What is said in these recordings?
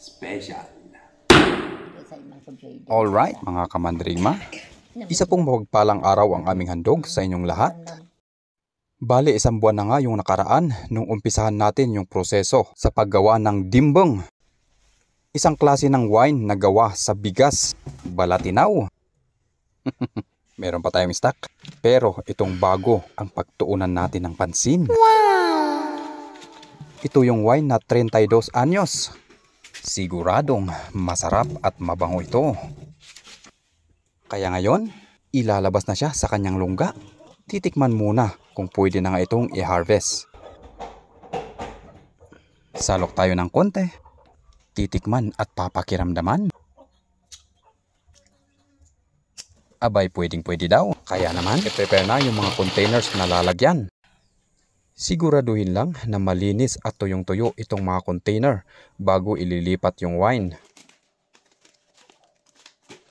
Special. Alright mga kamandirigma, isa pong mapagpalang araw ang aming handog sa inyong lahat. Bale, 1 buwan na nga yung nakaraan nung umpisahan natin yung proseso sa paggawa ng dimbong. Isang klase ng wine na gawa sa bigas, balatinaw. Meron pa tayong stock, pero itong bago ang pagtuunan natin ng pansin. Wow! Ito yung wine na 32 anyos. Siguradong masarap at mabango ito. Kaya ngayon, ilalabas na siya sa kanyang lungga. Titikman muna kung pwede na nga itong i-harvest. Salok tayo ng konti. Titikman at papakiramdaman. Abay, pwedeng-pwede daw. Kaya naman, i-prepare na yung mga containers na lalagyan. Siguraduhin lang na malinis at tuyong-tuyo itong mga container bago ililipat yung wine.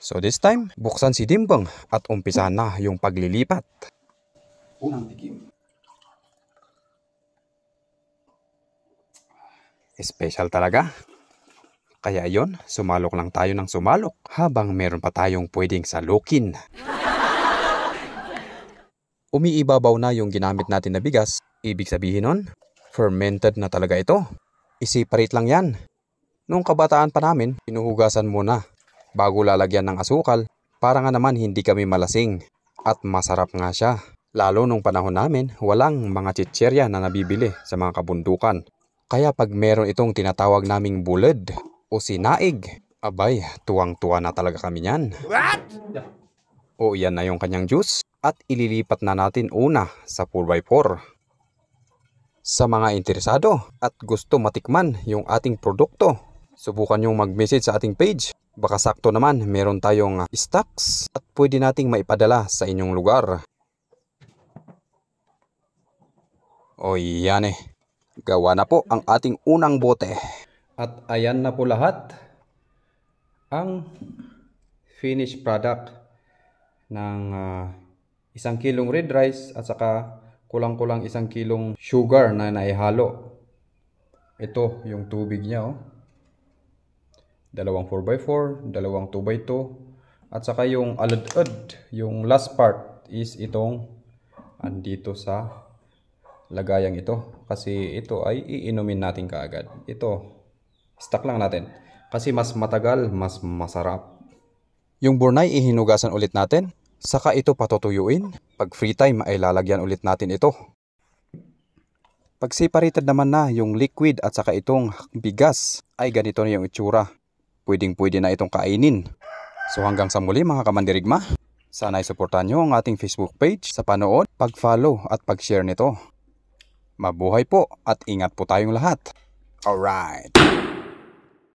So this time, buksan si Dimbong at umpisahan na yung paglilipat. Unang tikim. Special talaga. Kaya ayon, sumalok lang tayo ng sumalok habang meron pa tayong pwedeng salukin. Umiibabaw na yung ginamit natin na bigas. Ibig sabihin nun, fermented na talaga ito. I-separate lang yan. Nung kabataan pa namin, pinuhugasan muna bago lalagyan ng asukal para nga naman hindi kami malasing. At masarap nga siya. Lalo nung panahon namin, walang mga chicherya na nabibili sa mga kabundukan. Kaya pag meron itong tinatawag naming bulad o sinaig, abay, tuwang-tuwa na talaga kami niyan. What? O yan na yung kanyang juice at ililipat na natin una sa 4x4. Sa mga interesado at gusto matikman yung ating produkto, subukan yung mag-message sa ating page. Baka sakto naman meron tayong stocks at pwede nating maipadala sa inyong lugar. O yan eh, gawa na po ang ating unang bote. At ayan na po lahat ang finished product ng 1 kilong red rice at saka kulang-kulang 1 kilong sugar na naihalo. Ito yung tubig niya, oh. 2 4x4, 2 2x2, at saka yung alad-ad, yung last part is itong andito sa lagayang ito. Kasi ito ay iinumin natin kaagad. Ito, stock lang natin. Kasi mas matagal, mas masarap. Yung burnay ihinugasan ulit natin. Saka ito patutuyuin. Pag free time ay lalagyan ulit natin ito. Pag separated naman na yung liquid at saka itong bigas ay ganito na yung itsura. Pwedeng-pwede na itong kainin. So hanggang sa muli mga kamandirigma. Sana ay suportahan nyo ang ating Facebook page sa panood, pag-follow at pag-share nito. Mabuhay po at ingat po tayong lahat. Alright.